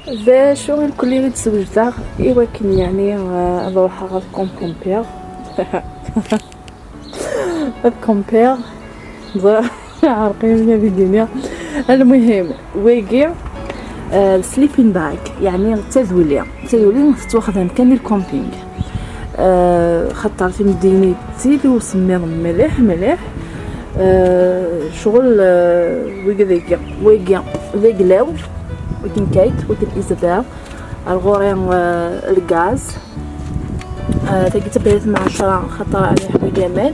باش نكون لي تزوجت ولكن يعني نروح غير كومبير الكومبير عارقين في الدنيا. المهم ويكي سليبين باك يعني تزولي تواخذها مكان الكومبينغ. خطر في مدينتي اللي وسميض مليح شغل ويكي ذيقلاو وكين كايت وكين إزداء الغورين الغاز تاكي تبريت مع عشرة خطر على حبي جمال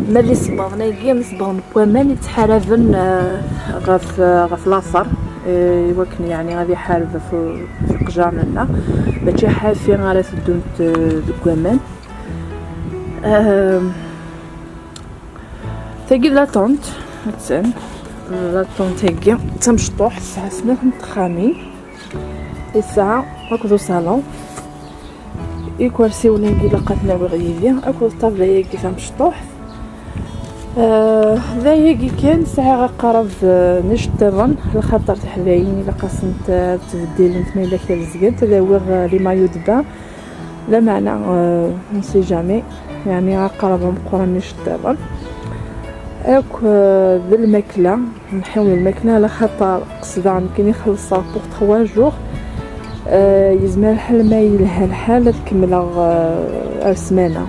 مالي صباغنا يجي نصبغ بوامان يتحاربن غف لاصر وكن يعني غادي حارب في قجارنا ماشي حافي غير تدون بوامان تاكي لا طونت هاتسن لا طونت تاكي تمشطوح الساعة 8 متخامين الساعة هكذا صالون يكرسي ولا لقاتنا بغيدي اكو الطابله ياكي تمشطوح ذا ياكي كان ساعه قرب نشتغل الخطر تحبايني لقاسنت تبديل نتميلا كالزقد تداوغ لي مايو دبا لا معنى نسي جامي يعني قرب مقرن نشتغل اكو بالماكله نحاول الماكله على خطر قصدا يمكن يخلصها بوغ 3 جوغ يزمر الحال ما يلها الحال تكمل سمانه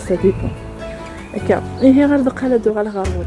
ساديبو هكا هي غير دقه لا دوغ على غارون.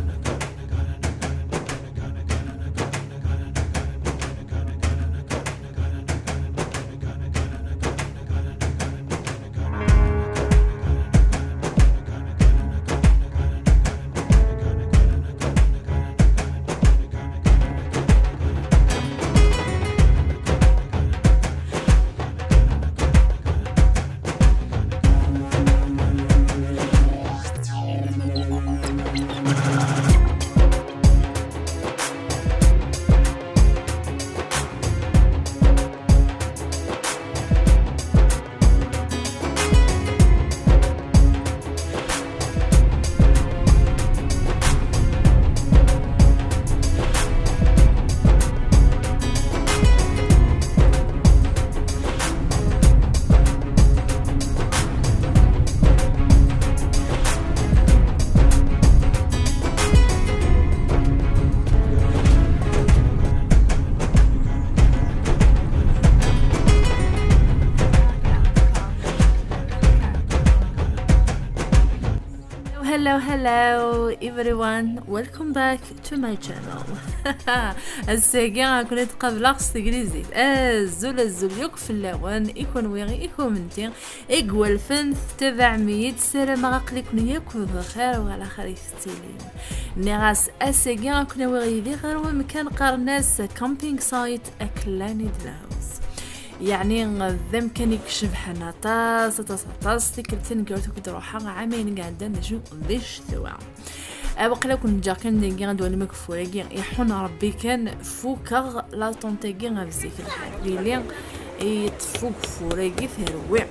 Hello everyone, welcome back to my channel. الساقي كنا تقابل أخص تجريزي الزول يوقف اللوان يكون ويغي يكون منتي إقوى الفن تبع ميت سلام عقلك نياكل بخير وعلى خير فتيلين نغاس الساقي كنا ويغي ذي غير ومكان قارناس كامبينغ سايت أكلاني دلاوز يعني ذم كان يكشف حنا طاس تكلتن قلتو كنت روحا عامين قاعدة نشوف ذيش ثوا وقيلا كنت جا كان دينكي غندواني مكفوراكي يحون ربي كان فوكا لا طونتيكي غافزيك الحال ليلي يتفوق فوراكي ثروي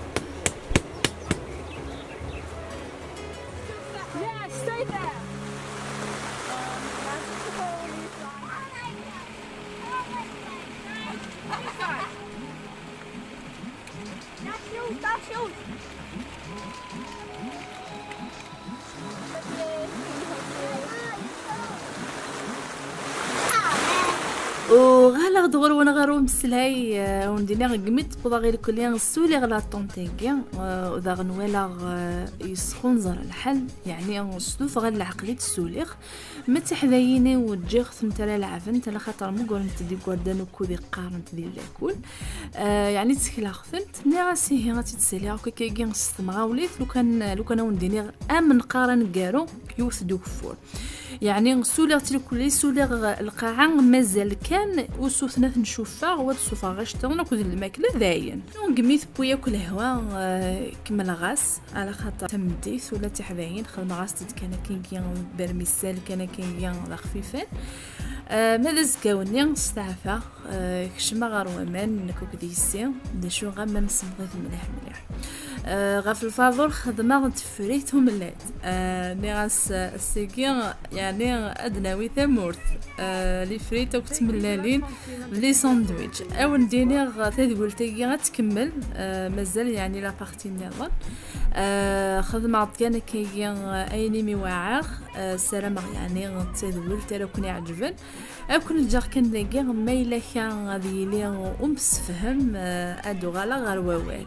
وغالا دغور وانا غارو مسلاي وندينا قميت بدا غير كليا السولي غلا طونطيكي وذا غنوالا يسخن زر الحل يعني نصدوف غير العقلية السوليغ ما تحذايني وتجيغ ثمتلا العفن تلا خاطر مو قول نتدي قردان وكودي قارنت ديال لاكول يعني تسكلا خفنت ملي غاسي هي غاتي تسالي هكا كيجي نستمغا وليت لو كان ونديني امن قارن كارو كيوث دوك فور يعني سوليغ تلكولي سوليغ القاعة مازال كان وسوثنا نشوفها هو الصوفا غاشتغل كود الماكله داين قميت بويا كل هوا كمل غاس على خاطر تمديث ولا تحذاين خدم غاس كان كيجي برميسال كان كيجي خفيفان ماذا زكاوني استعفى كشما غار ومان كوك ديسي دشو غا ما نسمغيت مليح غاف الفاضل خدمة تفريتهم اللات نغاس السيكي يعني أدناوي ثمورت لي فريت أو تملالين لي ساندويتش أو نديني تقول تيجي غتكمل مازال يعني لا بارتي نظام خدمة كان كي أيني مواعر السلام يعني تدول ترى كوني عجبن أكون الجار كان لاقي ما إلا كان غادي لي فهم أدو غالا غير ووال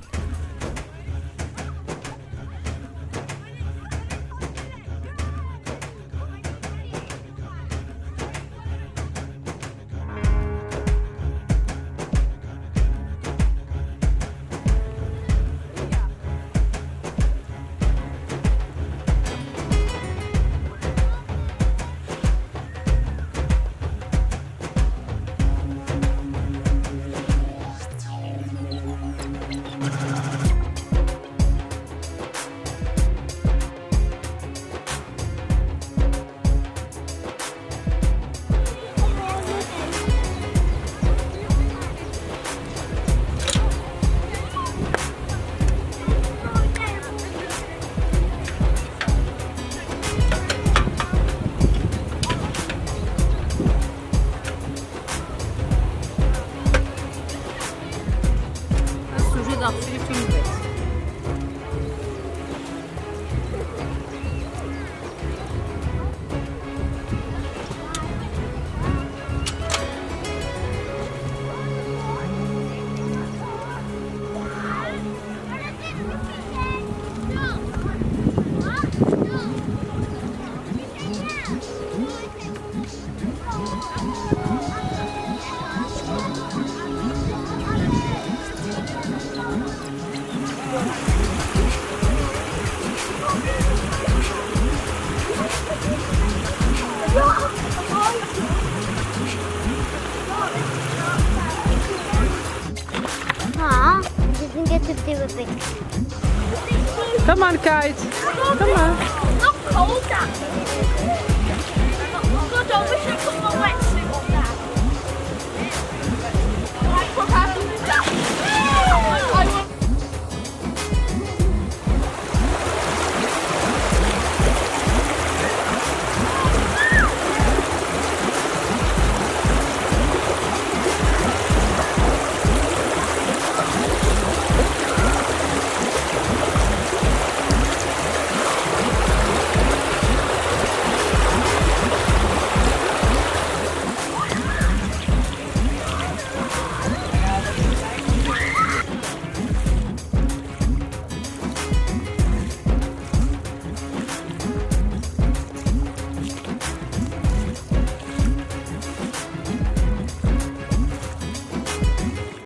Doesn't get to do a big. Come on, Kite. Come on. Look colder. God, I wish I put my wet